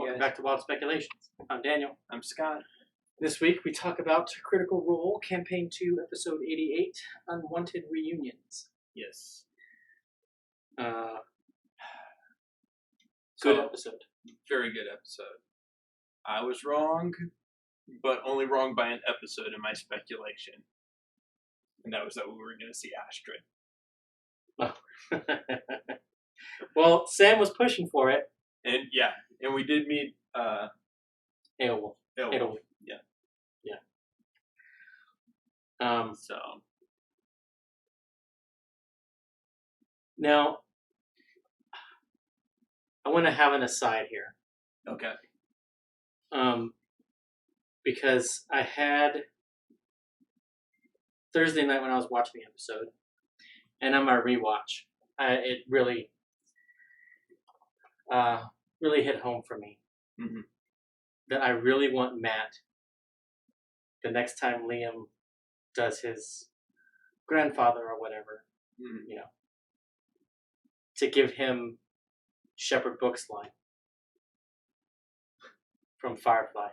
Welcome back to Wild Speculations. I'm Daniel. I'm Scott. This week we talk about Critical Role, Campaign 2, Episode 88, Unwanted Reunions. Yes. Good episode. Very good episode. I was wrong, but only wrong by an episode in my speculation. And that was that we were going to see Astrid. Oh. Well, Sam was pushing for it. And yeah, and we did meet Aelwulf. Aelwulf. Yeah. So now I want to have an aside here. okay. Because I had Thursday night when I was watching the episode, and on my rewatch, it really hit home for me that I really want Matt, the next time Liam does his grandfather or whatever, to give him Shepherd Book's line from Firefly.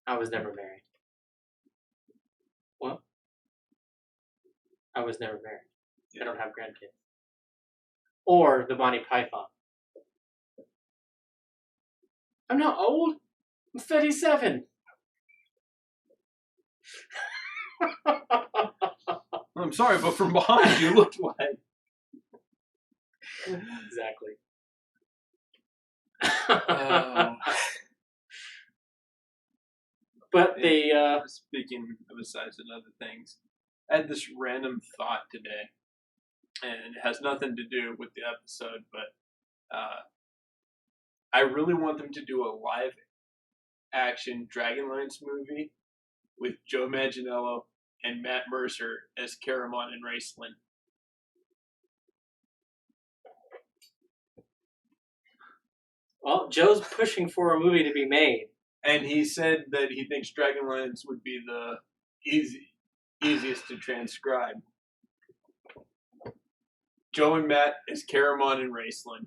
I was never married. What? I was never married. I don't have grandkids. Or the Monty Python. I'm not old. I'm 37. I'm sorry, but from behind you looked like. Exactly. But they... Speaking of asides and other things, I had this random thought today, and it has nothing to do with the episode, but I really want them to do a live-action Dragonlance movie with Joe Manganiello and Matt Mercer as Caramon and Raceland. Well, Joe's pushing for a movie to be made. And he said that he thinks Dragonlance would be the easiest to transcribe. Joe and Matt as Caramon and Raceland.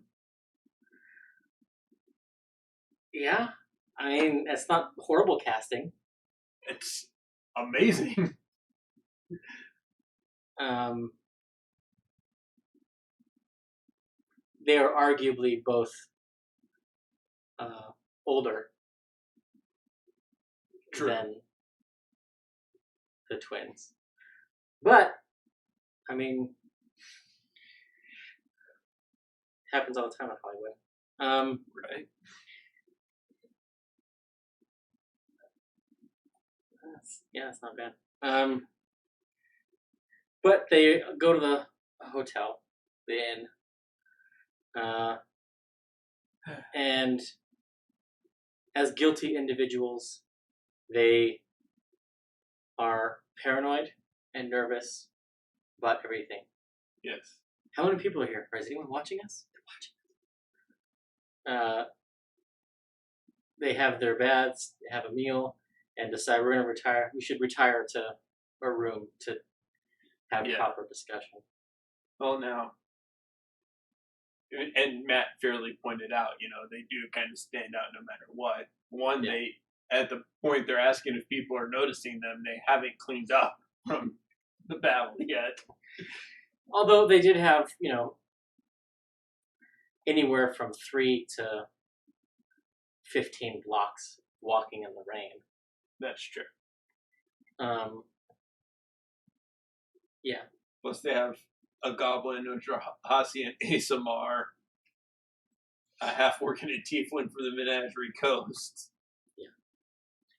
Yeah, I mean, it's not horrible casting. It's amazing. They are arguably both older than the twins. But, I mean, happens all the time in Hollywood. Right. That's not bad. But they go to the hotel, the inn, and as guilty individuals, they are paranoid and nervous about everything. Yes. How many people are here? Is anyone watching us? They're watching us. They have their baths, they have a meal, and decide we're going to retire. We should retire to a room to have proper discussion. Well, now, and Matt fairly pointed out, they do kind of stand out no matter what. One, they, at the point they're asking if people are noticing them, they haven't cleaned up from the battle yet. Although they did have, anywhere from 3 to 15 blocks walking in the rain. That's true. Yeah. Plus they have a goblin, a Drahasi, and Asamar, a half-orc and a tiefling for the Menagerie Coast. Yeah.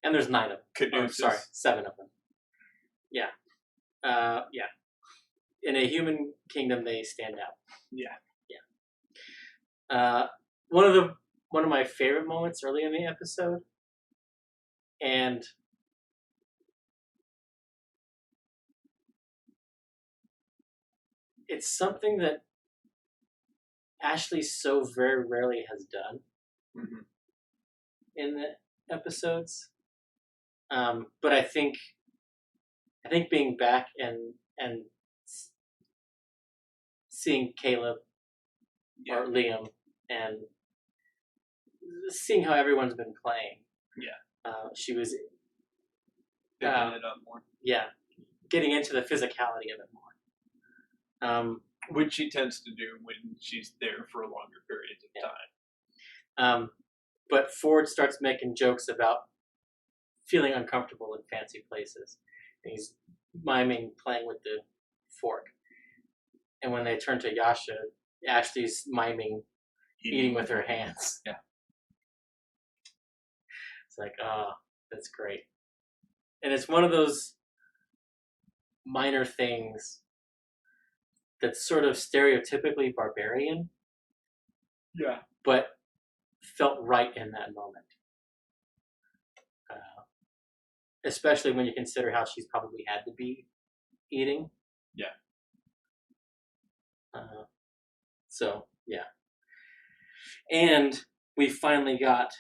And there's 9 of them. Caduceus. 7 of them. Yeah. Yeah. In a human kingdom, they stand out. Yeah. Yeah. One of my favorite moments early in the episode, and it's something that Ashley so very rarely has done in the episodes. But I think being back and seeing Caleb or Liam and seeing how everyone's been playing. Yeah. She was picking it up more. Yeah, getting into the physicality of it more. Which she tends to do when she's there for longer periods of time. But Ford starts making jokes about feeling uncomfortable in fancy places. And he's miming playing with the fork. And when they turn to Yasha, Ashley's miming eating with her hands. Yeah. It's like, oh, that's great. And it's one of those minor things that's sort of stereotypically barbarian. Yeah. But felt right in that moment. Especially when you consider how she's probably had to be eating. Yeah. So, yeah. And we finally got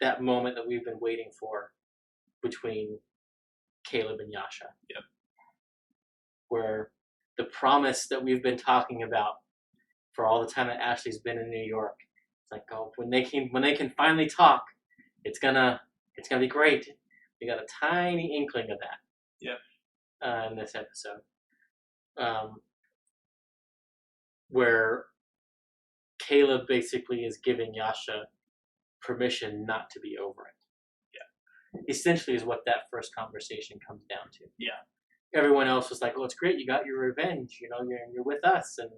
that moment that we've been waiting for between Caleb and Yasha. Yep. Where the promise that we've been talking about for all the time that Ashley's been in New York, it's like, oh, when they can finally talk, it's gonna be great. We got a tiny inkling of that. Yep. In this episode, where Caleb basically is giving Yasha permission not to be over it. Yeah. Essentially is what that first conversation comes down to. Yeah. Everyone else was like, "Oh, it's great. You got your revenge. You know, you're with us, and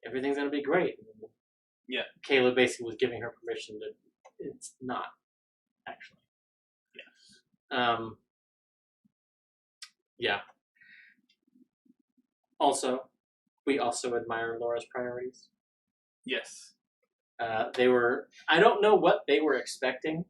everything's gonna be great." And yeah. Caleb basically was giving her permission to. It's not actually. Yeah. Yeah. Also, we also admire Laura's priorities. Yes. They were. I don't know what they were expecting.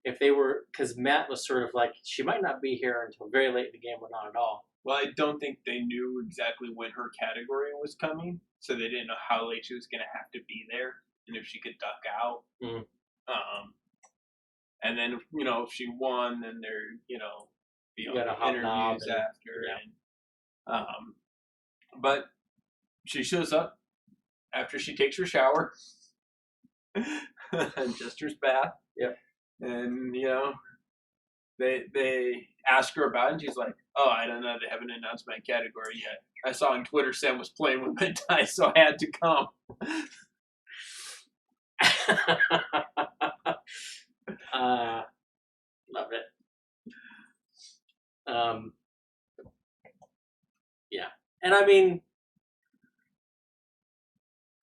If they were, because Matt was sort of like, she might not be here until very late in the game, or not at all. Well, I don't think they knew exactly when her category was coming, so they didn't know how late she was going to have to be there, and if she could duck out. Mm. And then, you know, if she won, then there, you know, be interviews after. Yeah. And, but she shows up after she takes her shower and just her bath. Yep. And, you know, they ask her about it, and she's like, oh, I don't know, they haven't announced my category yet. I saw on Twitter Sam was playing with my dice, so I had to come. Love it. Yeah. And I mean,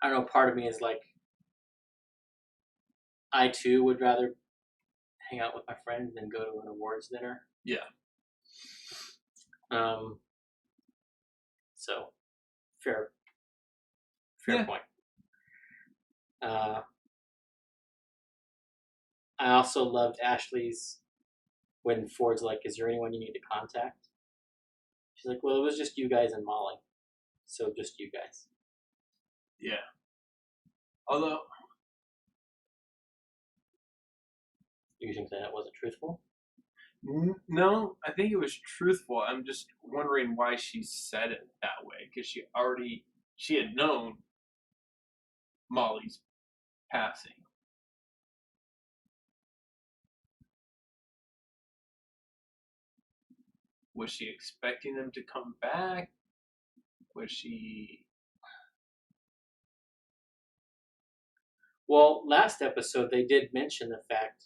I don't know, part of me is like, I too would rather hang out with my friends than go to an awards dinner. Yeah. So, fair yeah. point. I also loved Ashley's when Ford's like, is there anyone you need to contact? She's like, well, it was just you guys and Molly. So just you guys. Yeah. Although, you think that wasn't truthful? No, I think it was truthful. I'm just wondering why she said it that way, because she had known Molly's passing. Was she expecting them to come back? Was she... Well, last episode they did mention the fact,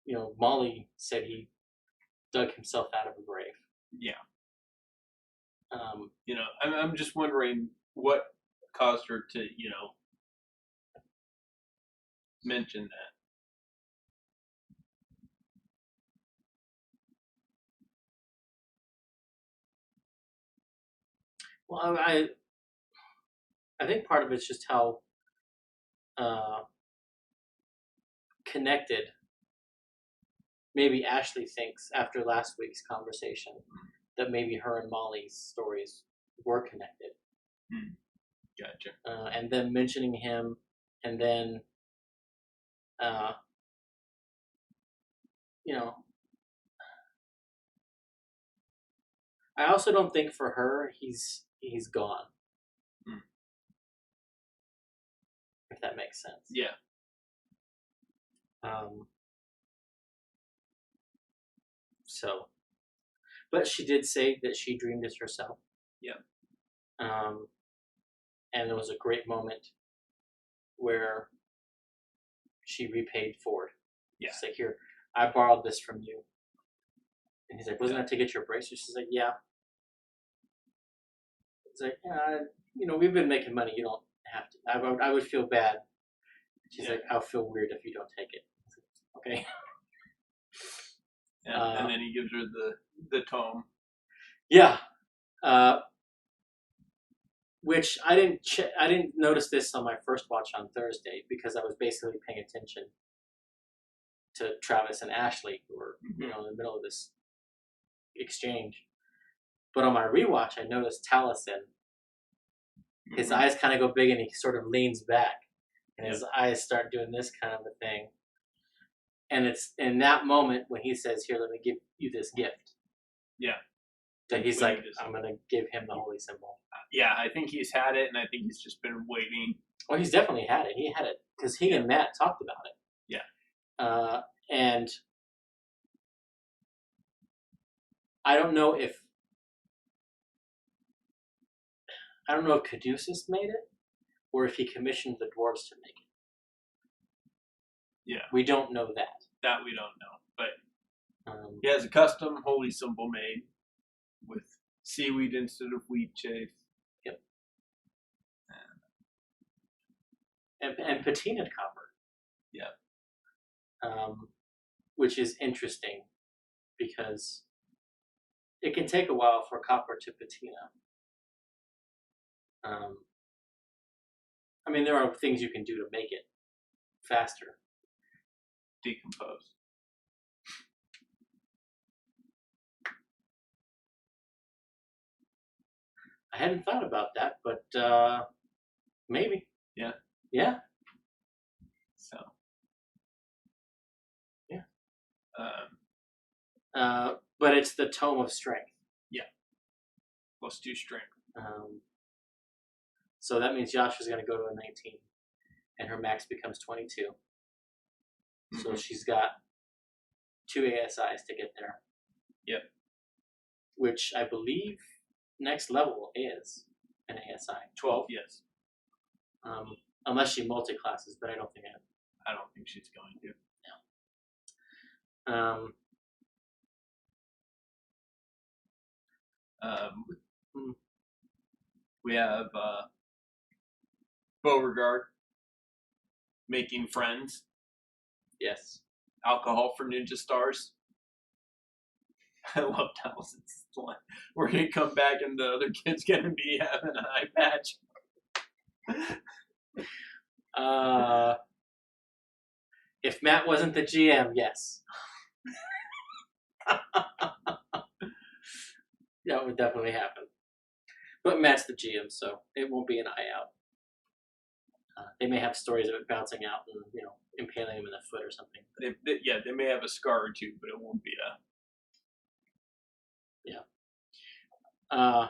you know, Molly said he dug himself out of a grave. Yeah. You know, I'm just wondering what caused her to, you know, mention that. Well, I think part of it's just how connected maybe Ashley thinks after last week's conversation that maybe her and Molly's stories were connected. Gotcha. And then mentioning him, and then, you know, I also don't think for her he's gone. If that makes sense. Yeah. So, but she did say that she dreamed it herself. Yeah. And there was a great moment where she repaid Ford. Yeah. She's like, here, I borrowed this from you. And he's like, wasn't that to get your braces? She's like, yeah. It's like, we've been making money. You don't have to. I would feel bad. She's like, I'll feel weird if you don't take it. Like, okay. And then he gives her the tome. Yeah. Which I didn't notice this on my first watch on Thursday because I was basically paying attention to Travis and Ashley, who were in the middle of this exchange. But on my rewatch, I noticed Taliesin. His eyes kind of go big, and he sort of leans back, and his eyes start doing this kind of a thing. And it's in that moment when he says, "Here, let me give you this gift." Yeah. That he's like, I'm gonna give him the holy symbol. Yeah, I think he's had it, and I think he's just been waiting. Oh, he's definitely had it. He had it because he and Matt talked about it. Yeah. And I don't know if Caduceus made it, or if he commissioned the dwarves to make it. Yeah. We don't know that. That we don't know, but he has a custom holy symbol made with seaweed instead of wheat chaff. Yep. And patinaed copper. Yeah. Which is interesting because it can take a while for copper to patina. I mean, there are things you can do to make it faster. Decompose. I hadn't thought about that, but maybe. Yeah. Yeah. So. Yeah. Um, But it's the tome of strength. Yeah. +2 strength. So that means Yasha's going to go to a 19, and her max becomes 22. Mm-hmm. So she's got 2 ASIs to get there. Yep. Which I believe next level is an ASI. 12, yes. Unless she multi-classes, but I don't think she's going to. No. We have Beauregard making friends. Yes. Alcohol for ninja stars. I love Talison's line. We're going to come back and the other kid's going to be having an eye patch. If Matt wasn't the GM, yes. That would definitely happen. But Matt's the GM, so it won't be an eye out. They may have stories of it bouncing out and, impaling him in the foot or something. They may have a scar or two, but it won't be a... Yeah.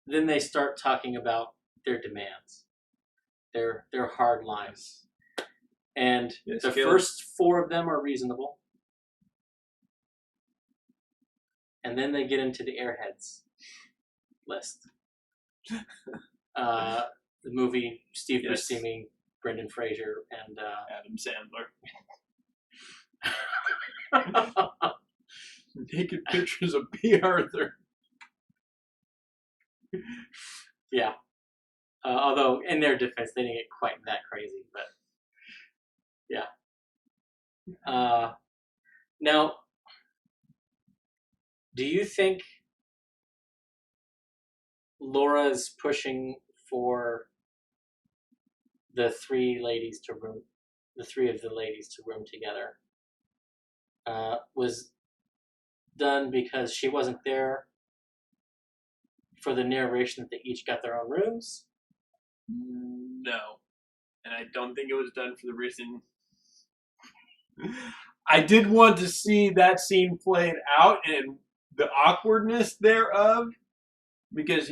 Then they start talking about their demands, their hard lines. And the first 4 of them are reasonable. And then they get into the airheads list. The movie, Steve Buscemi, Brendan Fraser, and Adam Sandler. Naked pictures of B. Arthur. Yeah. Although, in their defense, they didn't get quite that crazy, but yeah. Now, do you think Laura's pushing for the 3 of the ladies to room together was done because she wasn't there for the narration that they each got their own rooms? No. And I don't think it was done for the reason... I did want to see that scene played out and the awkwardness thereof. Because,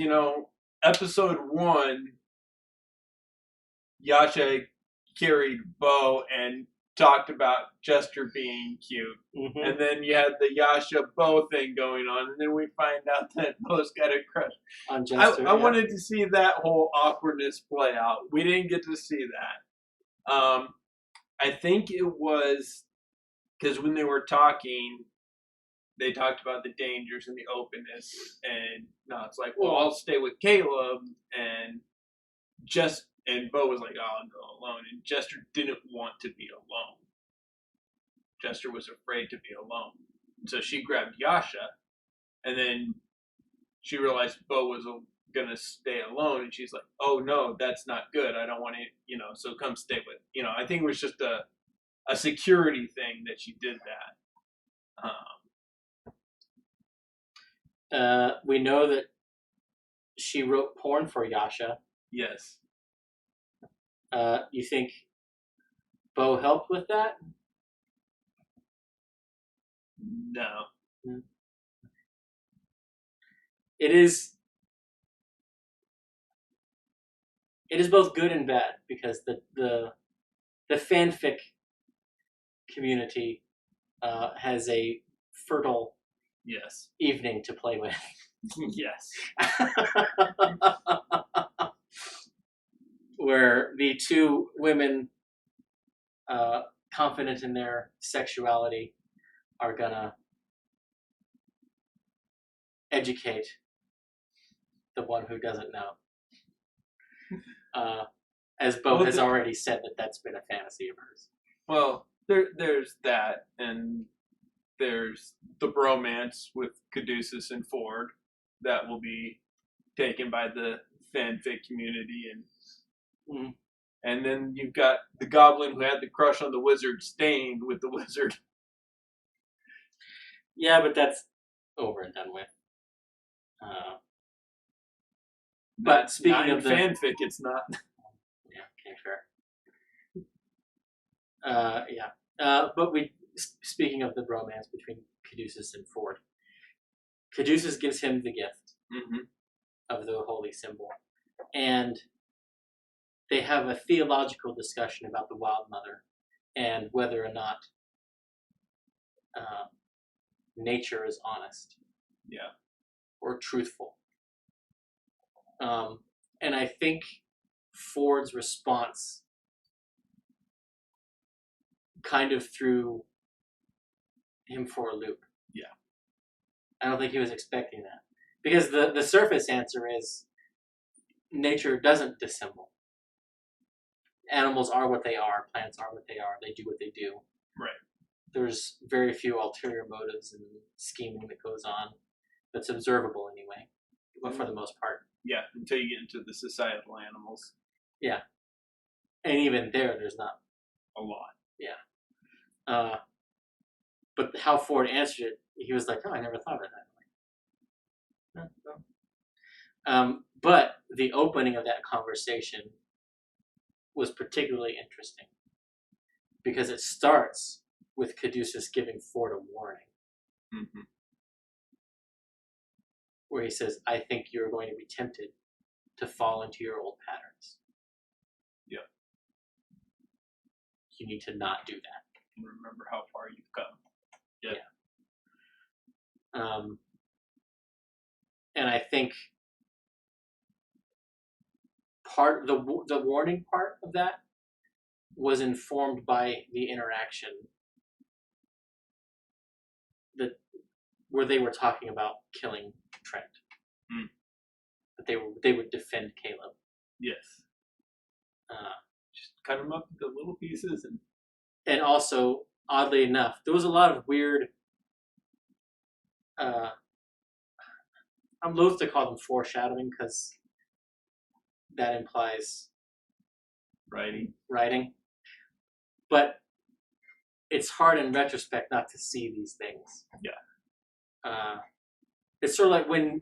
episode 1, Yasha carried Bo and talked about Jester being cute. Mm-hmm. And then you had the Yasha Bo thing going on, and then we find out that Bo's got a crush on Jester. I wanted to see that whole awkwardness play out. We didn't get to see that. I think it was because when they were talking, they talked about the dangers and the openness, and no, it's like, well, I'll stay with Caleb, and Bo was like, oh, I'll go alone, and Jester didn't want to be alone. Jester was afraid to be alone, so she grabbed Yasha, and then she realized Bo was gonna stay alone, and she's like, oh no, that's not good. I don't want to, so come stay with, I think it was just a security thing that she did that. We know that she wrote porn for Yasha. Yes. You think Bo helped with that? No. It is both good and bad, because the fanfic community has a fertile Yes. evening to play with. Yes. Where the two women, confident in their sexuality, are gonna educate the one who doesn't know. As Bo has already said that that's been a fantasy of hers. Well, there's that, and there's the bromance with Caduceus and Ford that will be taken by the fanfic community, and then you've got the goblin who had the crush on the wizard stained with the wizard. Yeah, but that's over and done with. But speaking of the fanfic, it's not. Yeah, okay, fair. Yeah. But speaking of the bromance between Caduceus and Ford, Caduceus gives him the gift of the holy symbol, and they have a theological discussion about the Wild Mother and whether or not nature is honest, or truthful. And I think Ford's response kind of threw him for a loop. Yeah. I don't think he was expecting that. Because the surface answer is nature doesn't dissemble. Animals are what they are, plants are what they are, they do what they do. Right. There's very few ulterior motives and scheming that goes on that's observable anyway, but for the most part. Yeah, until you get into the societal animals. Yeah. And even there's not a lot. Yeah. But how Ford answered it, he was like, oh, I never thought of that. No. But the opening of that conversation was particularly interesting because it starts with Caduceus giving Ford a warning. Where he says, I think you're going to be tempted to fall into your old patterns. Yeah. You need to not do that. And remember how far you've come. Yeah. And I think the warning part of that was informed by the interaction where they were talking about killing Trent. That they would defend Caleb. Yes. Just cut him up into little pieces, and also, oddly enough, there was a lot of weird. I'm loath to call them foreshadowing because that implies writing. But it's hard in retrospect not to see these things. Yeah. It's sort of like when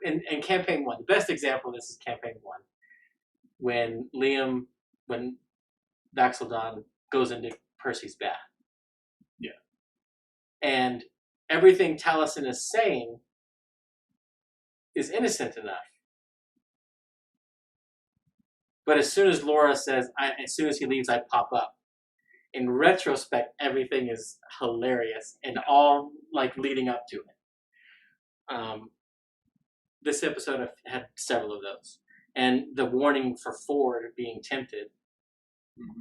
in Campaign 1, the best example of this is Campaign 1, when Vax'ildan goes into Percy's bath. Yeah. And everything Taliesin is saying is innocent enough. But as soon as Laura says, as soon as he leaves, I pop up. In retrospect, everything is hilarious and all like leading up to it. This episode had several of those, and the warning for Ford being tempted,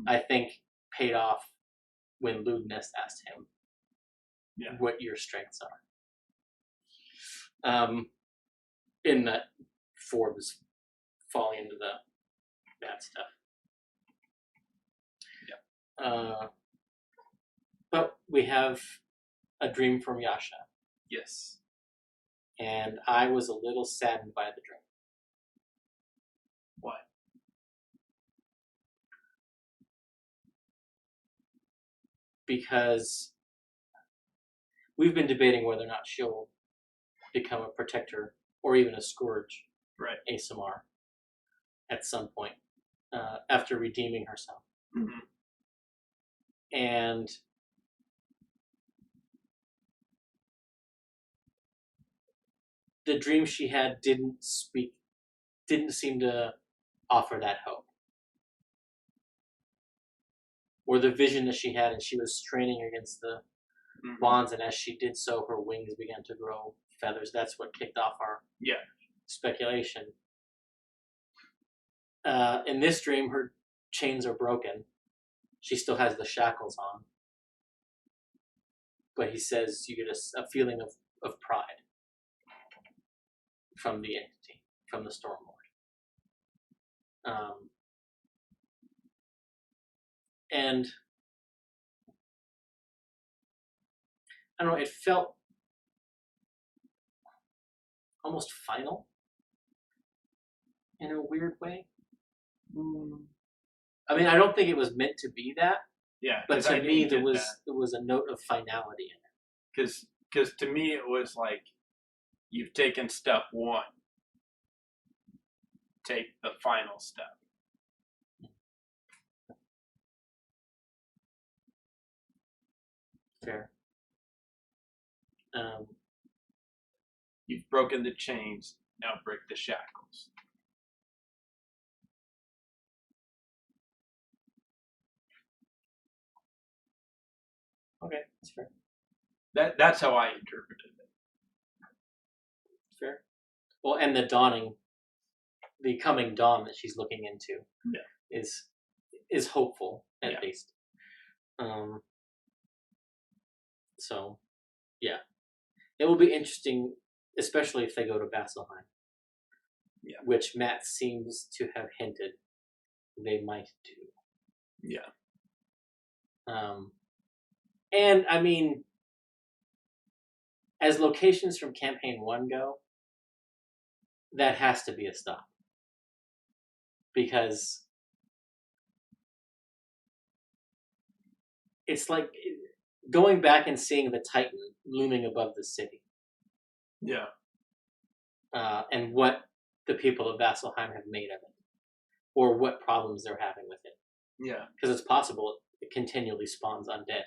I think, paid off when Ludness asked him, what your strengths are. In that Ford was falling into the bad stuff. But we have a dream from Yasha. Yes. And I was a little saddened by the dream. Why? Because we've been debating whether or not she'll become a protector or even a scourge, right? ASMR at some point after redeeming herself. Mm-hmm. And the dream she had didn't seem to offer that hope. Or the vision that she had, and she was straining against the bonds, and as she did so, her wings began to grow feathers. That's what kicked off our speculation. In this dream, her chains are broken. She still has the shackles on. But he says you get a feeling of pride from the entity, from the Stormlord. And I don't know, it felt almost final in a weird way. I mean, I don't think it was meant to be that. Yeah, but to me, there was a note of finality in it. Because to me, it was like, you've taken step one. Take the final step. Fair. You've broken the chains, now break the shackles. Okay, that's fair. That's how I interpreted it. Fair. Well, and the coming dawn that she's looking into is hopeful, at least. So, yeah. It will be interesting, especially if they go to Vasselheim. Yeah. Which Matt seems to have hinted they might do. Yeah. And, I mean, as locations from Campaign 1 go, that has to be a stop. Because it's like going back and seeing the Titan looming above the city. Yeah. And what the people of Vasselheim have made of it. Or what problems they're having with it. Yeah. Because it's possible it continually spawns undead.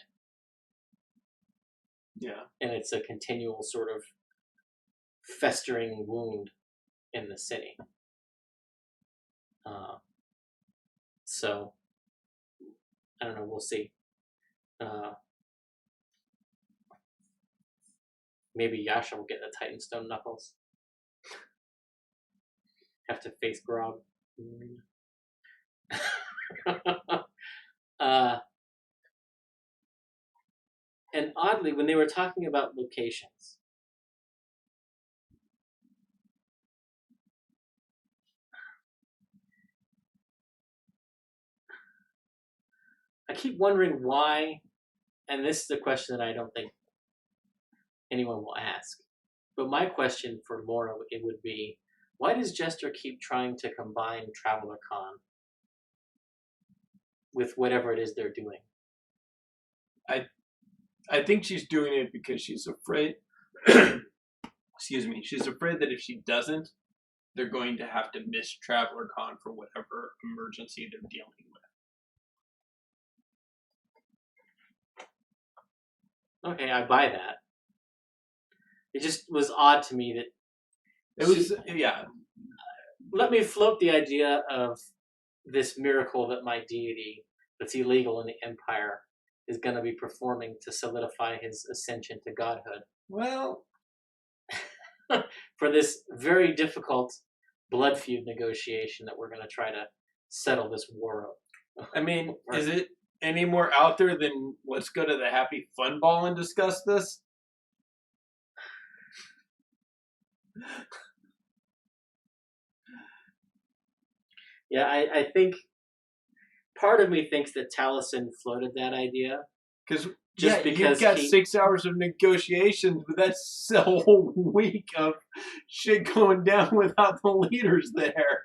Yeah. And it's a continual sort of festering wound in the city. So, I don't know, we'll see. Maybe Yasha will get the Titanstone knuckles. Have to face Grog. And oddly, when they were talking about locations, I keep wondering why, and this is a question that I don't think anyone will ask, but my question for Laura it would be, why does Jester keep trying to combine Traveler Con with whatever it is they're doing? I think she's doing it because she's afraid, excuse me, she's afraid that if she doesn't, they're going to have to miss Traveler Con for whatever emergency they're dealing with. Okay, I buy that. It just was odd to me that... It was, yeah. Let me float the idea of this miracle that my deity, that's illegal in the Empire, is going to be performing to solidify his ascension to godhood. Well, for this very difficult blood feud negotiation that we're going to try to settle this war up. I mean, is it any more out there than let's go to the Happy Fun Ball and discuss this? Yeah, I think part of me thinks that Taliesin floated that idea. Because Because you've got 6 hours of negotiations, but that's a whole week of shit going down without the leaders there.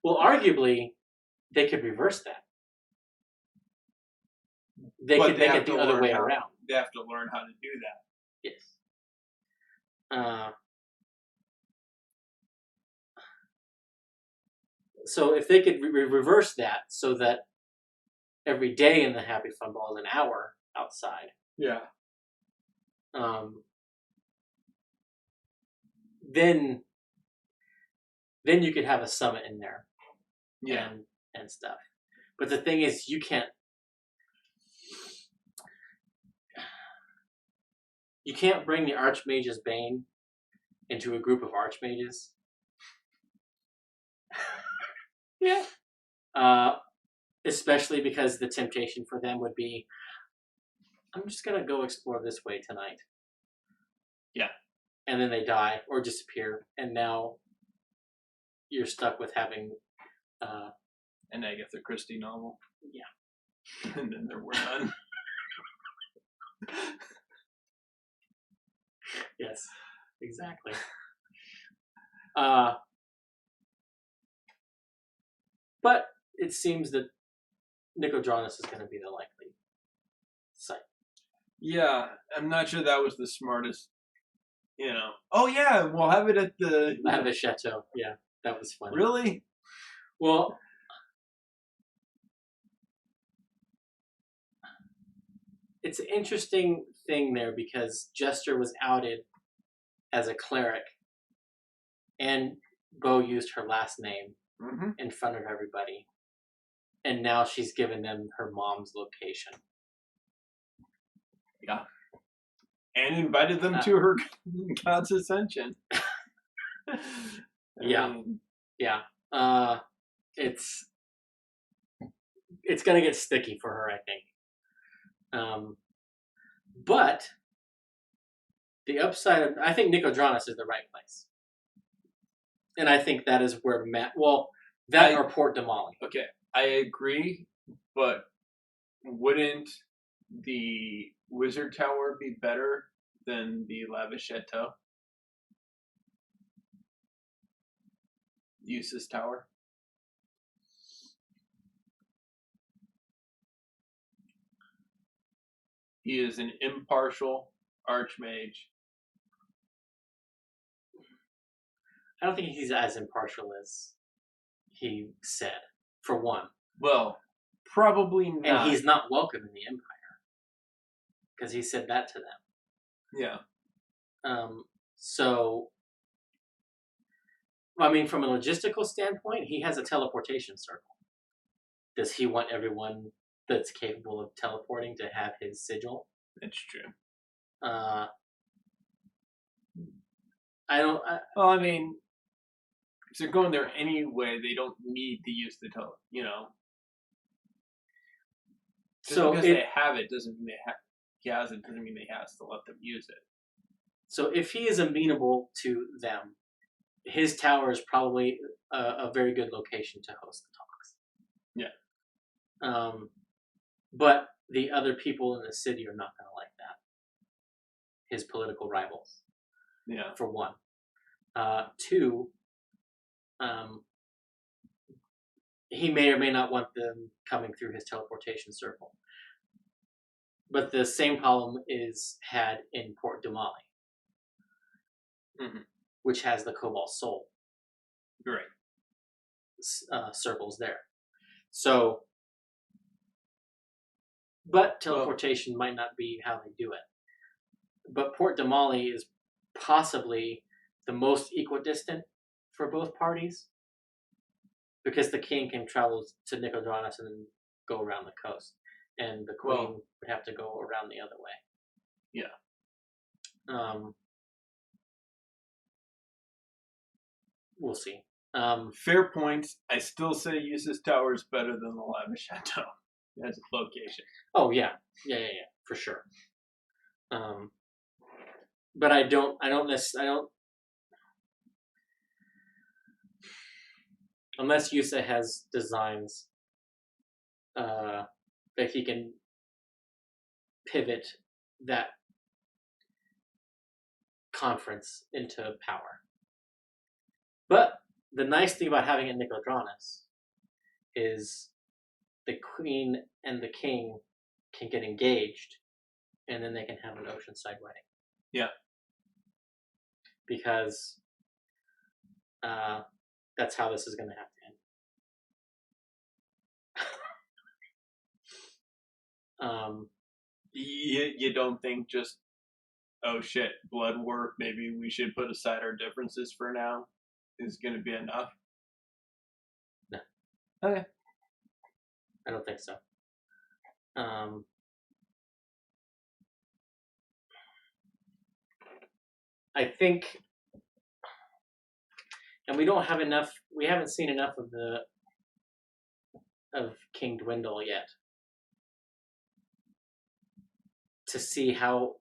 Well, arguably, they could reverse that. They could make it the other way around. They have to learn how to do that. Yes. So if they could reverse that so that every day in the Happy Fun Ball is an hour outside. Yeah. Then you could have a summit in there. Yeah. And stuff. But the thing is, you can't bring the Archmage's Bane into a group of Archmages. Yeah. Especially because the temptation for them would be, I'm just going to go explore this way tonight. Yeah. And then they die or disappear. And now you're stuck with having... an Agatha Christie novel. Yeah. And then we're done. Yes, exactly. But it seems that Nicodranus is going to be the likely site. Yeah, I'm not sure that was the smartest, Oh yeah, we'll have it at the... Chateau. Yeah, that was funny. Really? Well, it's an interesting thing there because Jester was outed as a cleric, and Bo used her last name in front of everybody, and now she's given them her mom's location. Yeah. And invited them to her God's Ascension. Yeah. It's gonna get sticky for her, I think. But the upside of, I think Nicodranus is the right place. And I think that is where or Port Damali. Okay, I agree, but wouldn't the Wizard Tower be better than the Lavish Chateau? Eustace Tower? He is an impartial archmage. I don't think he's as impartial as he said, for one. Well, probably not. And he's not welcome in the Empire. Because he said that to them. Yeah. So, I mean, from a logistical standpoint, he has a teleportation circle. Does he want everyone that's capable of teleporting to have his sigil? That's true. I mean, if they're going there anyway, they don't need to use the Just so because they have it doesn't mean he has it doesn't mean he has to let them use it. So if he is amenable to them, his tower is probably a very good location to host the talks. Yeah. But the other people in the city are not going to like that. His political rivals. Yeah. For one. Two, he may or may not want them coming through his teleportation circle. But the same problem is had in Port Damali, which has the Cobalt Soul. Right. Circles there. So, but teleportation might not be how they do it. But Port Damali is possibly the most equidistant for both parties, because the king can travel to Nicodranas and then go around the coast, and the queen would have to go around the other way. Yeah. We'll see. Fair point. I still say Eustace Tower is better than the Lava Chateau as a location. Oh yeah, for sure. But I don't. Unless Yusa has designs that he can pivot that conference into power. But the nice thing about having it in Nicodranas is the queen and the king can get engaged, and then they can have an oceanside wedding. Yeah. Because that's how this is going to have to end. You don't think just, oh shit, blood work, maybe we should put aside our differences for now, is going to be enough? No. Okay. I don't think so. I think, and we don't have enough. We haven't seen enough of King Dwindle yet to see how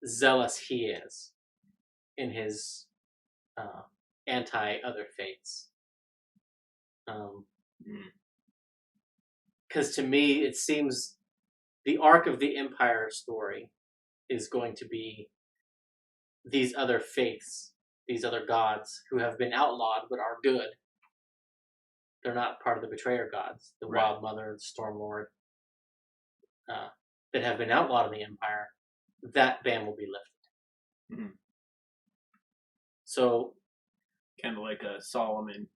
zealous he is in his anti-other faiths. Because to me, it seems the arc of the Empire story is going to be these other faiths, these other gods who have been outlawed but are good. They're not part of the Betrayer gods, the Wild Mother, the Storm Lord, that have been outlawed in the Empire. That ban will be lifted. Mm-hmm. So, kind of like a Solomon,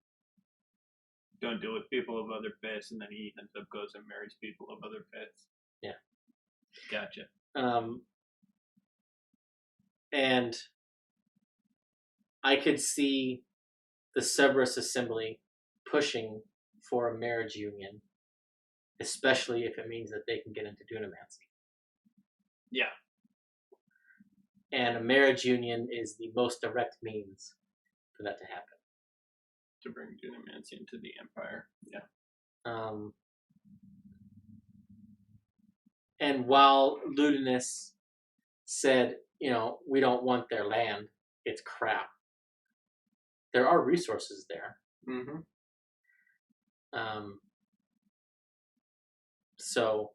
don't deal with people of other faiths, and then he ends up goes and marries people of other faiths. Yeah. Gotcha. And I could see the Cerberus Assembly pushing for a marriage union, especially if it means that they can get into Dunamancy. Yeah. And a marriage union is the most direct means for that to happen. To bring Dunamancy into the Empire. Yeah. And while Ludinus said, we don't want their land, it's crap, there are resources there. Mm-hmm. So,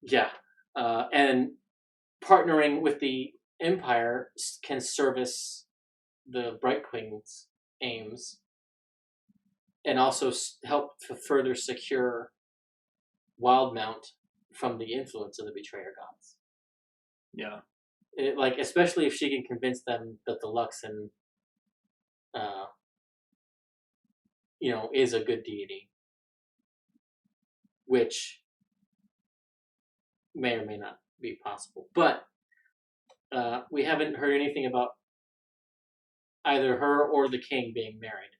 yeah. And partnering with the Empire can service the Bright Queen's aims and also help to further secure Wildemount from the influence of the Betrayer gods. Yeah. Especially if she can convince them that the Luxon, is a good deity, which may or may not be possible. But we haven't heard anything about either her or the king being married.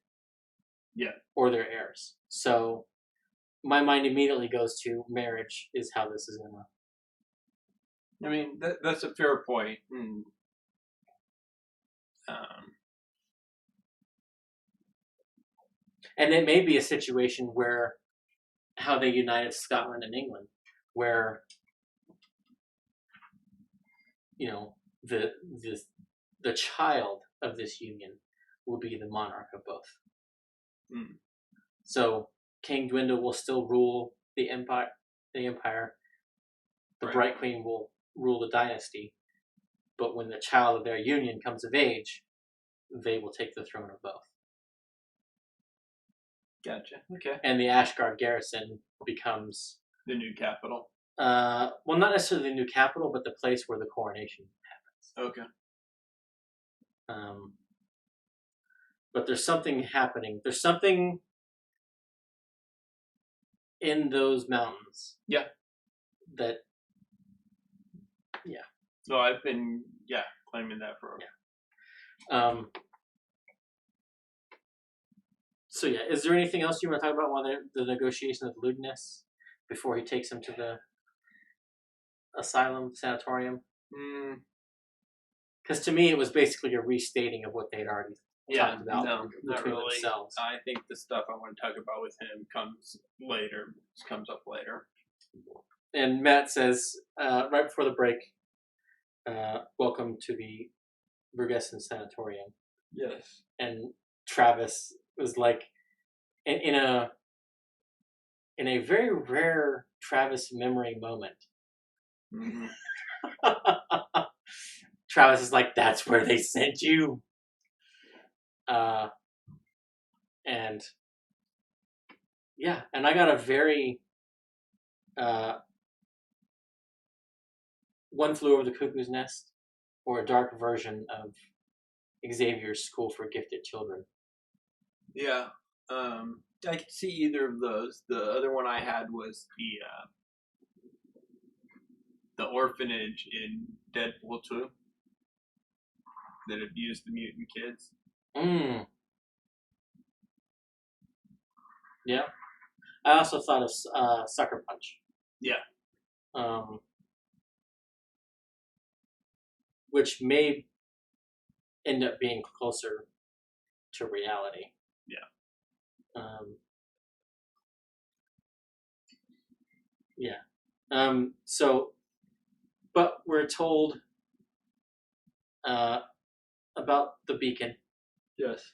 Yeah. Or their heirs. So my mind immediately goes to marriage is how this is going to. I mean, that's a fair point. And it may be a situation where how they united Scotland and England, where the child of this union will be the monarch of both. Mm. So King Dwindle will still rule the empire. The Bright Queen will rule the dynasty. But when the child of their union comes of age, they will take the throne of both. Gotcha. Okay. And the Ashgard garrison becomes the new capital. Well, not necessarily the new capital, but the place where the coronation happens. Okay. But there's something happening. There's something in those mountains. Yeah. That. Yeah. No, I've been claiming that for. Yeah. So yeah, is there anything else you want to talk about while the negotiation with Ludinus before he takes him to the asylum sanatorium? Because to me, it was basically a restating of what they'd already talked about no, not between really. themselves. I think the stuff I want to talk about with him comes up later. And Matt says right before the break, "Welcome to the Burgesson Sanatorium." Yes. And Travis was like, in a very rare Travis memory moment. Mm-hmm. Travis is like, "That's where they sent you." And yeah, and I got a very One Flew Over the Cuckoo's Nest, or a dark version of Xavier's School for Gifted Children. Yeah, I could see either of those. The other one I had was the orphanage in Deadpool 2 that abused the mutant kids. Yeah. I also thought of Sucker Punch. Yeah. Which may end up being closer to reality. Yeah. Yeah. So, but we're told about the beacon. Yes.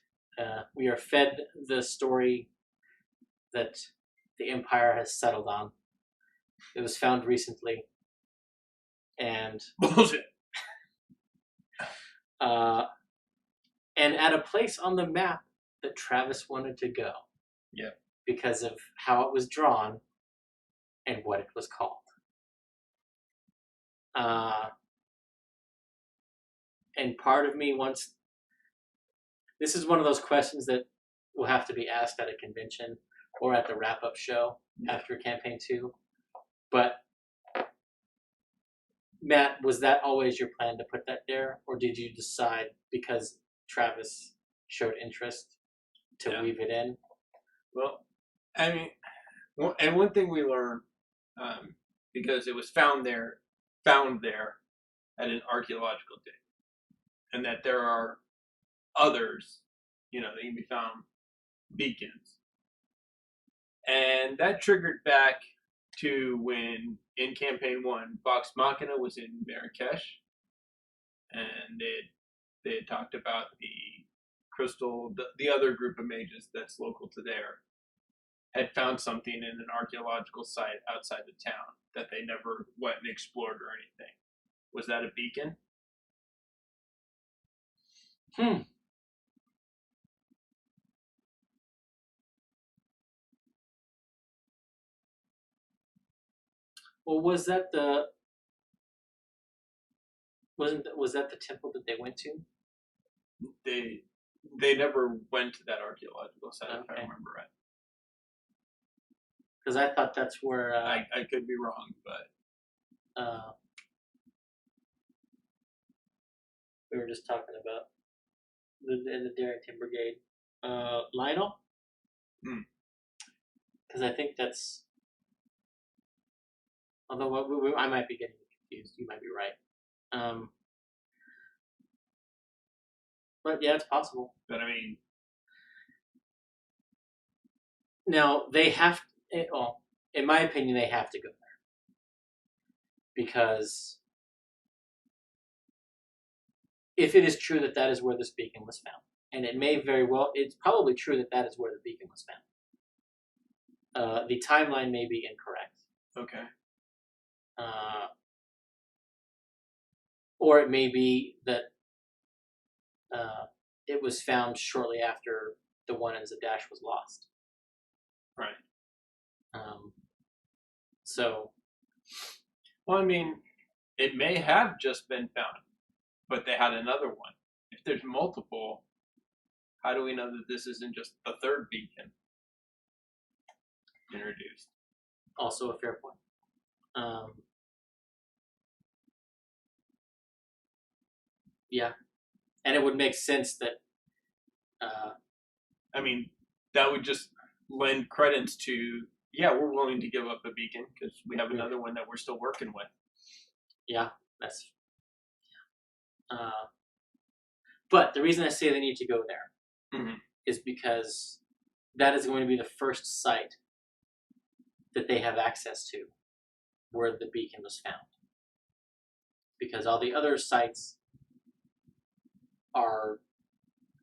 We are fed the story that the Empire has settled on. It was found recently, and bullshit. And at a place on the map that Travis wanted to go. Yeah. Because of how it was drawn and what it was called. And part of me wants... This is one of those questions that will have to be asked at a convention or at the wrap-up show after Campaign 2. But, Matt, was that always your plan to put that there? Or did you decide, because Travis showed interest, to weave it in? Well, I mean, and one thing we learned, because it was found there at an archaeological dig, and that there are others, that can be found beacons. And that triggered back to when, in Campaign 1, Talks Machnia was in Marrakesh, and they had talked about the crystal, the other group of mages that's local to there, had found something in an archaeological site outside the town that they never went and explored or anything. Was that a beacon? Well, was that the temple that they went to? They never went to that archaeological site, if I remember right. Because I thought that's where... I could be wrong, but... we were just talking about in the Darrington Brigade. Lionel? Because I think that's... Although I might be getting confused. You might be right. But yeah, it's possible. But I mean... Now, they have... Well, in my opinion, they have to go there. Because... if it is true that that is where this beacon was found, and it may very well... It's probably true that that is where the beacon was found. The timeline may be incorrect. Okay. Or it may be that it was found shortly after the one in Zadash was lost. Right. So... Well, I mean, it may have just been found, but they had another one. If there's multiple, how do we know that this isn't just the third beacon introduced? Also a fair point. Yeah. And it would make sense that... I mean, that would just lend credence to, yeah, we're willing to give up a beacon because we have another one that we're still working with. Yeah, that's. But the reason I say they need to go there is because that is going to be the first site that they have access to where the beacon was found. Because all the other sites are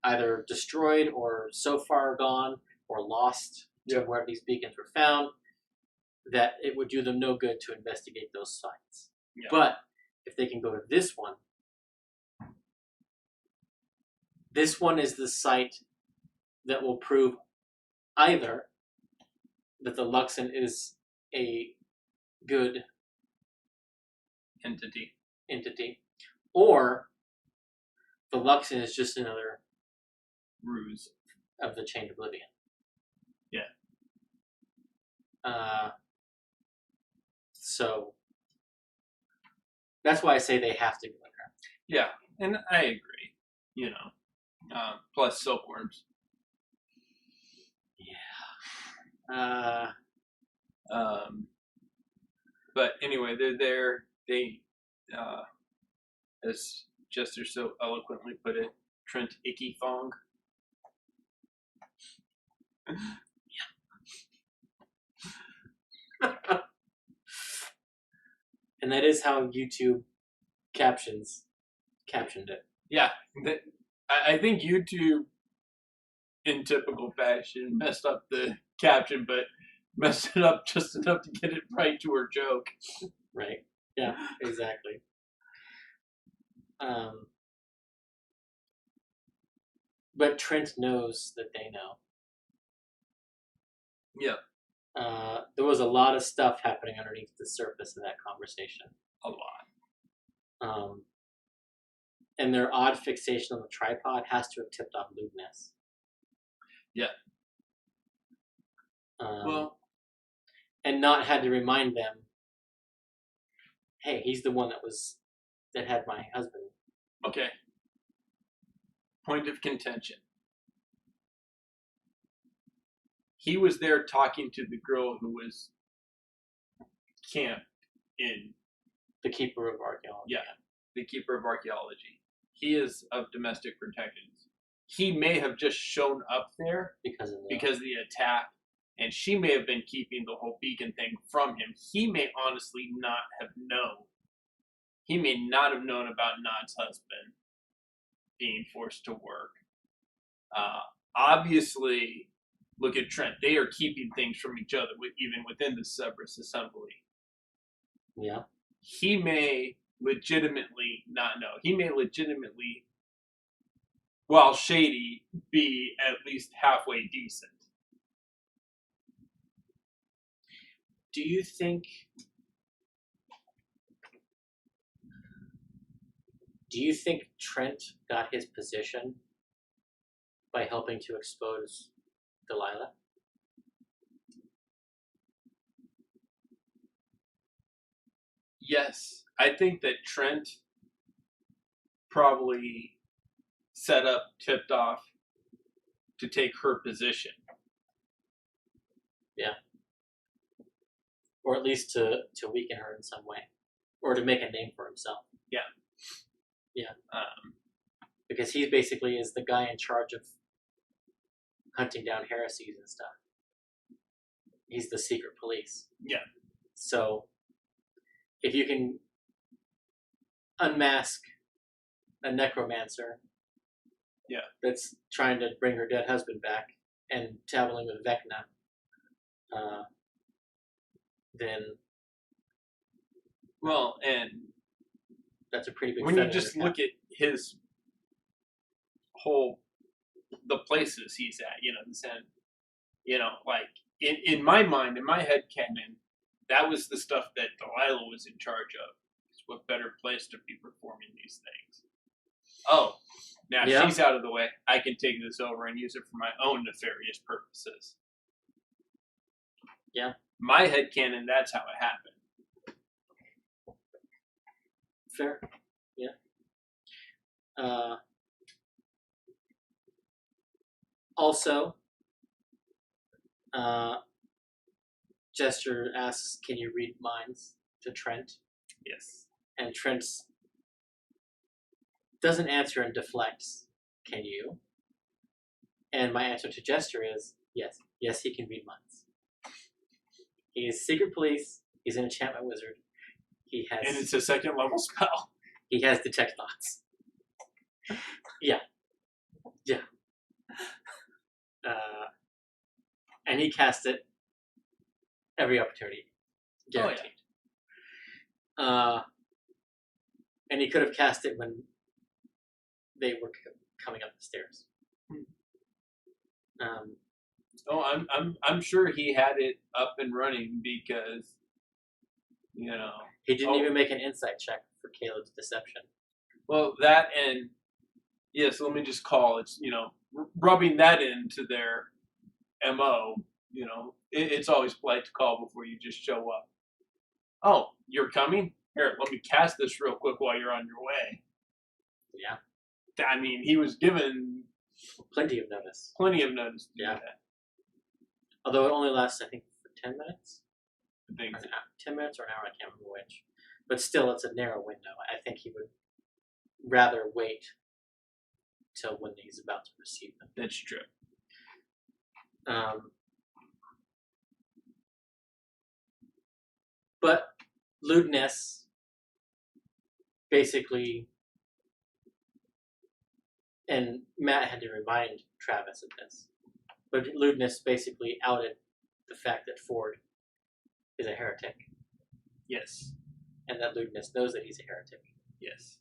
either destroyed or so far gone or lost to where these beacons were found that it would do them no good to investigate those sites. Yeah. But if they can go to this one is the site that will prove either that the Luxon is a good entity, or the Luxon is just another ruse of the Chained Oblivion. Yeah. So that's why I say they have to go there. Yeah, and I agree. You know, plus silkworms. Yeah. But anyway, they're there. They, as Jester so eloquently put it, Trent Icky Fong. And that is how YouTube captioned it. Yeah, I think YouTube, in typical fashion, messed up the caption, but messed it up just enough to get it right to her joke. Right. Yeah, exactly. But Trent knows that they know. Yeah. There was a lot of stuff happening underneath the surface of that conversation. A lot. And their odd fixation on the tripod has to have tipped off lewdness. Yeah. And not had to remind them, hey, he's the one that had my husband. Okay. Point of contention. He was there talking to the girl who was camped in... The Keeper of Archaeology. Yeah, the Keeper of Archaeology. He is of domestic protections. He may have just shown up there because of the attack, and she may have been keeping the whole beacon thing from him. He may honestly not have known. He may not have known about Nod's husband being forced to work. Obviously, look at Trent. They are keeping things from each other, even within the Cerberus Assembly. Yeah. He may legitimately not know. He may legitimately, while shady, be at least halfway decent. Do you think Trent got his position by helping to expose Delilah? Yes. I think that Trent probably set up, tipped off to take her position. Yeah. Or at least to weaken her in some way. Or to make a name for himself. Yeah. Yeah. Because he basically is the guy in charge of hunting down heresies and stuff. He's the secret police. Yeah. So, if you can unmask a necromancer that's trying to bring her dead husband back and traveling with Vecna, then... Well, and... That's a pretty big... When you just look at his whole... the places he's at, like, in my mind, in my head canon, that was the stuff that Delilah was in charge of. What better place to be performing these things? Oh, now she's out of the way. I can take this over and use it for my own nefarious purposes. Yeah. My headcanon, that's how it happened. Fair. Yeah. Also, Jester asks, "Can you read minds?" to Trent, Yes. and Trent doesn't answer and deflects. Can you? And my answer to Jester is yes. Yes, he can read minds. He is secret police. He's an enchantment wizard. He has. And it's a second level spell. He has detect thoughts. Yeah. And he casts it every opportunity, guaranteed. And he could have cast it when they were coming up the stairs. I'm sure he had it up and running because, he didn't even make an insight check for Caleb's deception. Well, that and yes, let me just call it's rubbing that into their MO. It's always polite to call before you just show up. Oh, you're coming? Here, let me cast this real quick while you're on your way. Yeah. I mean, he was given plenty of notice. To do that. Although it only lasts, I think, for 10 minutes. I think 10 minutes or an hour, I can't remember which. But still, it's a narrow window. I think he would rather wait till when he's about to receive them. That's true. But lewdness basically, and Matt had to remind Travis of this, but lewdness basically outed the fact that Ford is a heretic. Yes. And that lewdness knows that he's a heretic. Yes.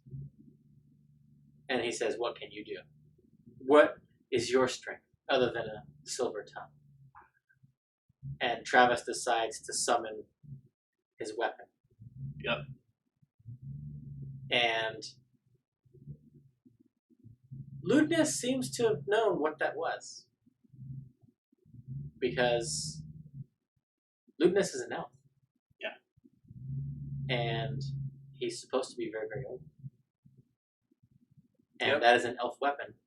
And he says, "What can you do? What is your strength other than a silver tongue?" And Travis decides to summon his weapon. Yep. And lewdness seems to have known what that was. Because lewdness is an elf. Yeah. And he's supposed to be very, very old. And Yep. that is an elf weapon.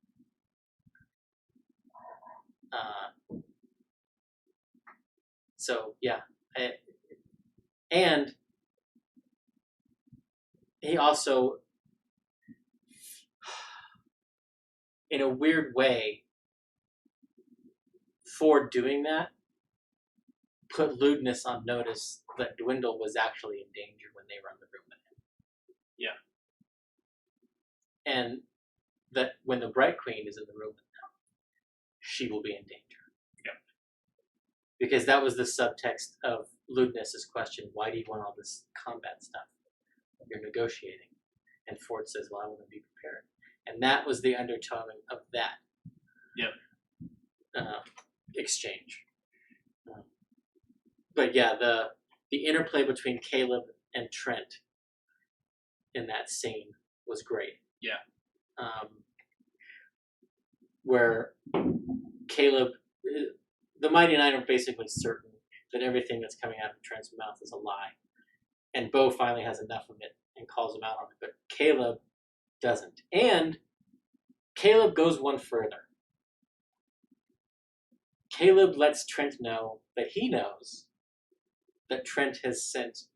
So, yeah. And he also, in a weird way, for doing that, put lewdness on notice that Dwindle was actually in danger when they were in the room with him. Yeah. And that when the Bright Queen is in the room with them, she will be in danger. Yeah. Because that was the subtext of lewdness's question: why do you want all this combat stuff? You're negotiating. And Ford says, well, I want to be prepared. And that was the undertone of that exchange. But yeah, the interplay between Caleb and Trent in that scene was great. Yeah. Where Caleb, the Mighty Nine are basically certain that everything that's coming out of Trent's mouth is a lie. And Bo finally has enough of it and calls him out on it. But Caleb doesn't. And Caleb goes one further. Caleb lets Trent know that he knows that Trent has sent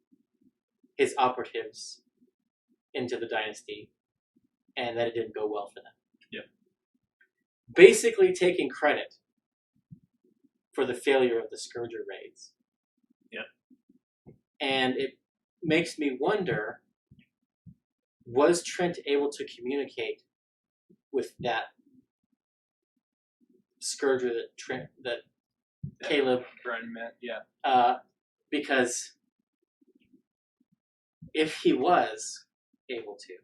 his operatives into the dynasty and that it didn't go well for them. Yep. Basically taking credit for the failure of the Scourger raids. Yep. And it makes me wonder, was Trent able to communicate with that Scourger that Caleb met? Yeah. Because if he was able to,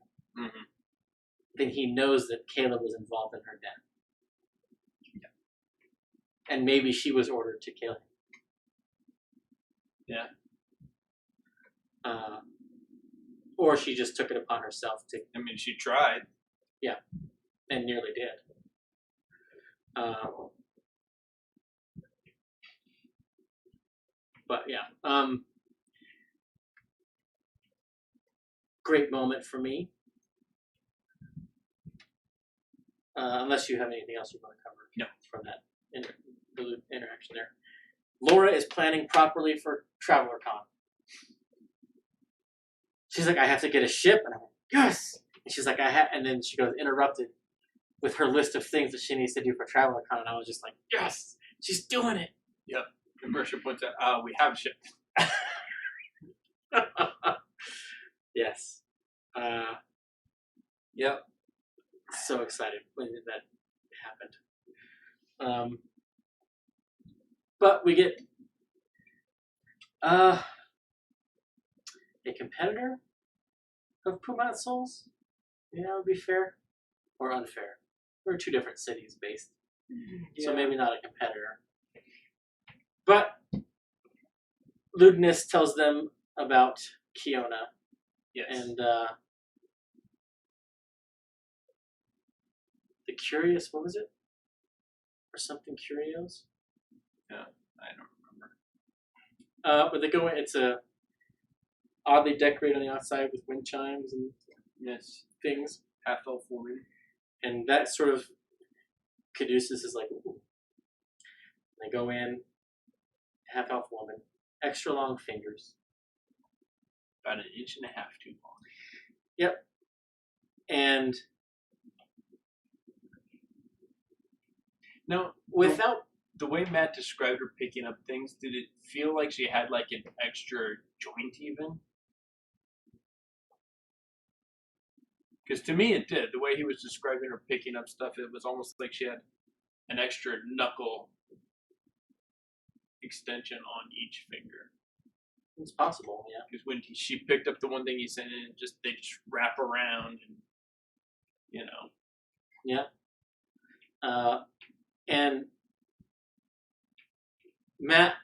then he knows that Caleb was involved in her death. Yeah. And maybe she was ordered to kill him. Yeah. Or she just took it upon herself to... I mean, she tried. Yeah. And nearly did. But yeah. Great moment for me. Unless you have anything else you want to cover. No. From that interaction there. Laura is planning properly for TravelerCon. She's like, I have to get a ship, and I'm like, yes. And she's like, and then she goes interrupted with her list of things that she needs to do for TravelerCon, and I was just like, yes, she's doing it. Yep. The Mercer points out, we have a ship. Yes. Yep. So excited when that happened. But we get a competitor of Pumat Souls. Yeah, that would be fair or unfair. We're two different cities based, so maybe not a competitor. But Ludinus tells them about Kiona. Yes. And the Curious, what was it? Or something Curios? Yeah, I don't remember. But they go in, it's a oddly decorated on the outside with wind chimes and things. Half-elf woman. And that sort of Caduceus is like, ooh. They go in, half-elf woman, extra long fingers. About 1.5 inches too long. Yep. And now, without the way Matt described her picking up things, did it feel like she had like an extra joint even? Because to me it did. The way he was describing her picking up stuff, it was almost like she had an extra knuckle extension on each finger. It's possible, yeah. Because when she picked up the one thing he sent in, they just wrap around and, Yeah. And Matt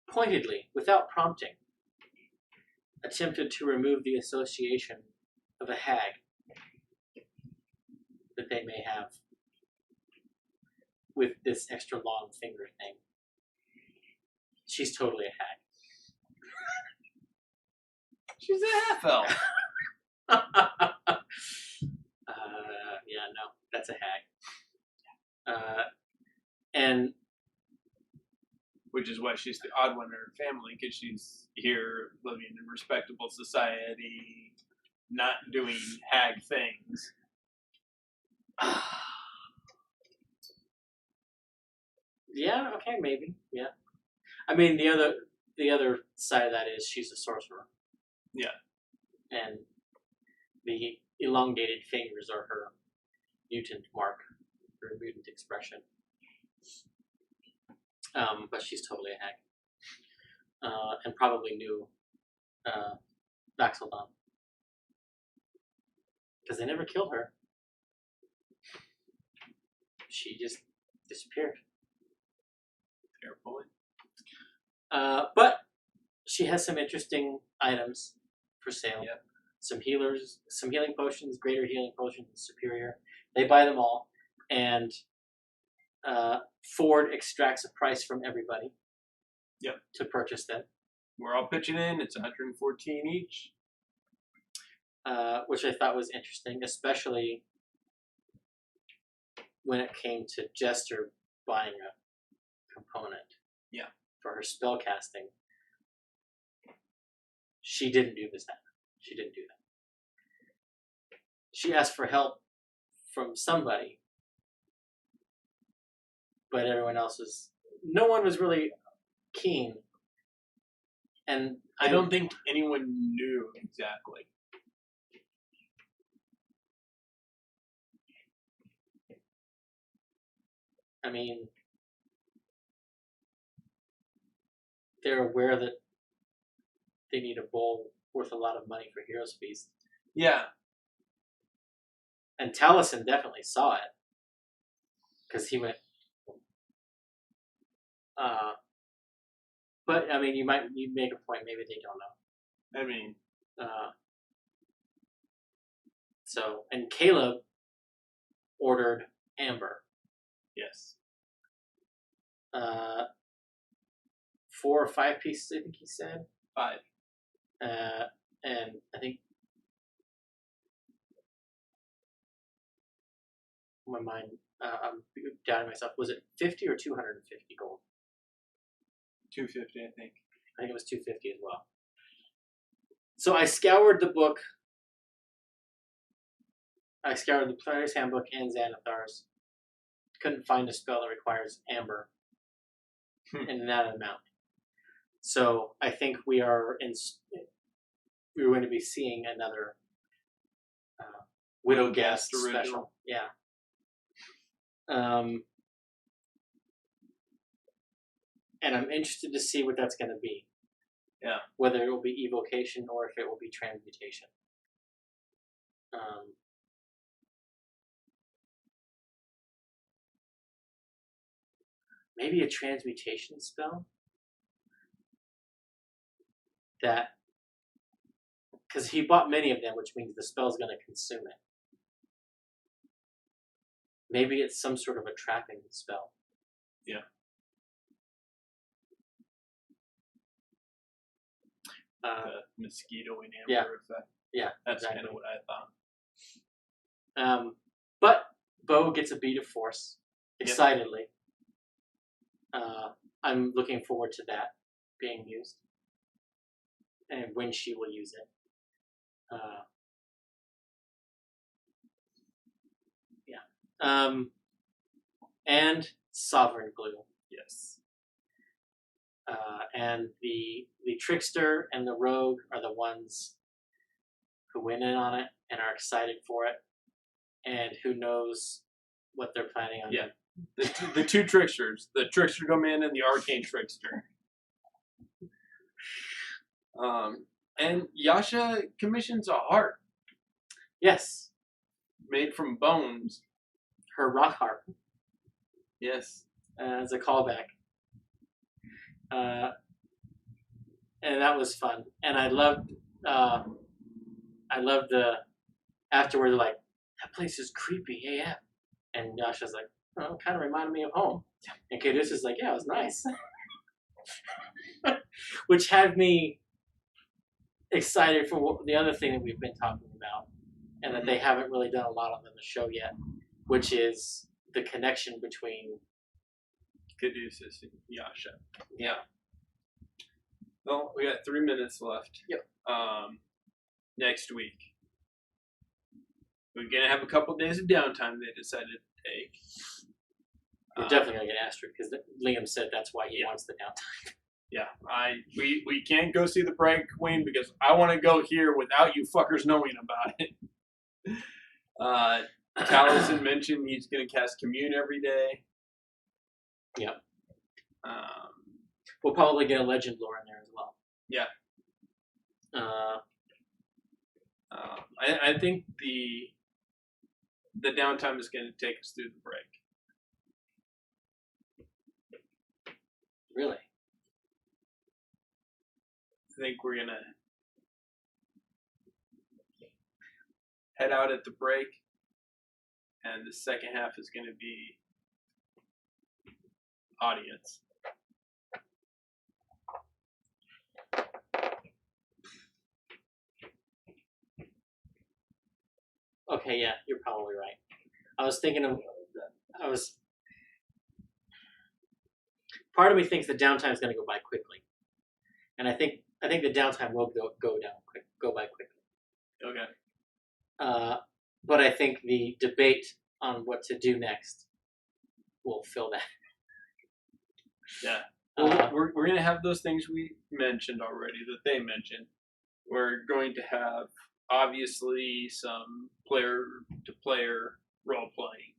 pointedly, without prompting, attempted to remove the association of a hag that they may have with this extra long finger thing. She's totally a hag. She's a half-elf. Yeah, no, that's a hag. And which is why she's the odd one in her family, because she's here living in respectable society, not doing hag things. Yeah, okay, maybe. Yeah. I mean, the other side of that is she's a sorcerer. Yeah. And the elongated fingers are her mutant mark, her mutant expression. But she's totally a hag. And probably knew Vaxeldon. Because they never killed her. She just disappeared. Fair point. But she has some interesting items for sale. Yep. Some healers, some healing potions, greater healing potions, superior. They buy them all, and Ford extracts a price from everybody. Yep. To purchase them. We're all pitching in. It's 114 each. Which I thought was interesting, especially when it came to Jester buying a component. Yeah. For her spell casting. She didn't do this. She didn't do that. She asked for help from somebody, but no one was really keen. And I don't think anyone knew exactly. I mean, they're aware that they need a bowl worth a lot of money for Heroes Feast. Yeah. And Taliesin definitely saw it. Because he went... but, I mean, you make a point, maybe they don't know. I mean... So, and Caleb ordered amber. Yes. 4 or 5 pieces, I think he said. 5. And I think my mind, I'm doubting myself. Was it 50 or 250 gold? 250, I think. I think it was 250 as well. So I scoured the book. I scoured the Player's Handbook and Xanathar's. Couldn't find a spell that requires amber in that amount. So I think we're going to be seeing another Widow Guest special. Yeah. And I'm interested to see what that's going to be. Yeah. Whether it will be evocation or if it will be transmutation. Maybe a transmutation spell? That, because he bought many of them, which means the spell's going to consume it. Maybe it's some sort of a trapping spell. Yeah. The mosquito and amber effect. Yeah, that's exactly. kind of what I thought. But Bo gets a bead of force excitedly. I'm looking forward to that being used, and when she will use it. And Sovereign Glue. Yes. And the trickster and the rogue are the ones who went in on it and are excited for it, and who knows what they're planning on. Yeah, the two tricksters, the trickster domain and the arcane trickster. And Yasha commissions a heart. Yes. Made from bones. Her rock harp. Yes. As a callback. And that was fun. And I loved the afterward, like, that place is creepy AF. And Yasha's like, oh, it kind of reminded me of home. And Kadus is like, yeah, it was nice. Which had me excited for the other thing that we've been talking about, and that they haven't really done a lot on the show yet, which is the connection between Caduceus and Yasha. Yeah. Well, we got 3 minutes left. Yep. Next week, we're gonna have a couple days of downtime. They decided to take. We're definitely gonna get Astrid because Liam said that's why he wants the downtime. Yeah, we can't go see the Bright Queen because I want to go here without you fuckers knowing about it. Taliesin mentioned he's going to cast Commune every day. Yep. We'll probably get a Legend lore in there as well. Yeah. I think the downtime is going to take us through the break. Really? I think we're gonna head out at the break, and the second half is gonna be audience. Okay, yeah, you're probably right. I was thinking of, part of me thinks the downtime is going to go by quickly, and I think the downtime will go by quickly. Okay. But I think the debate on what to do next will fill that. Yeah. Well, we're going to have those things we mentioned already that they mentioned. We're going to have, obviously, some player-to-player role-playing.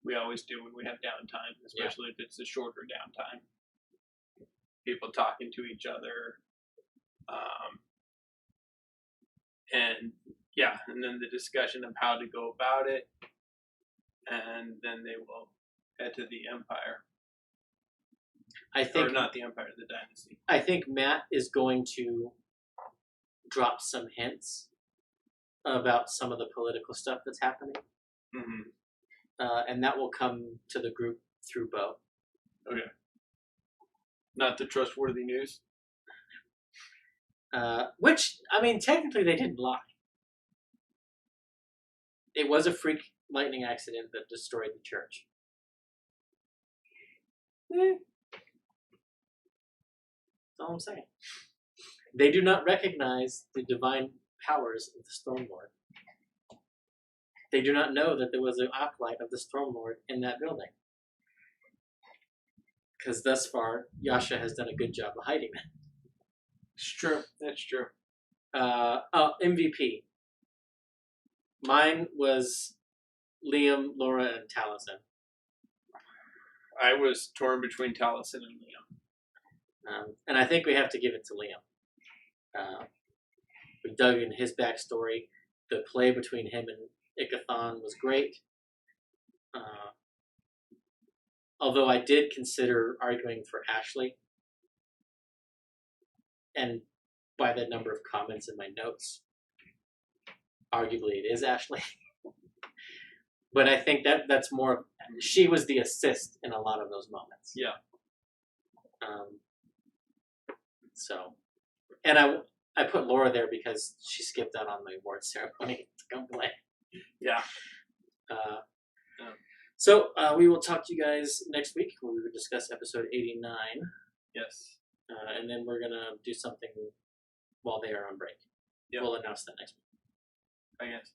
We always do when we have downtime, especially if it's a shorter downtime. People talking to each other. And then the discussion of how to go about it. And then they will head to the Empire. Or not the Empire, the Dynasty. I think Matt is going to drop some hints about some of the political stuff that's happening. Mm-hmm. And that will come to the group through Bo. Okay. Not the trustworthy news? Which, I mean, technically they didn't lie. It was a freak lightning accident that destroyed the church. That's all I'm saying. They do not recognize the divine powers of the Storm Lord. They do not know that there was an acolyte of the Storm Lord in that building. Because thus far, Yasha has done a good job of hiding it. It's true. That's true. MVP. Mine was Liam, Laura, and Taliesin. I was torn between Taliesin and Liam. And I think we have to give it to Liam. We dug in his backstory. The play between him and Ikathon was great. Although I did consider arguing for Ashley. And by the number of comments in my notes, arguably it is Ashley. But I think that's more, she was the assist in a lot of those moments. Yeah. So, and I put Laura there because she skipped out on the award ceremony to come play. Yeah. So we will talk to you guys next week when we will discuss episode 89. Yes. And then we're gonna do something while they are on break. Yep. We'll announce that next week. I guess.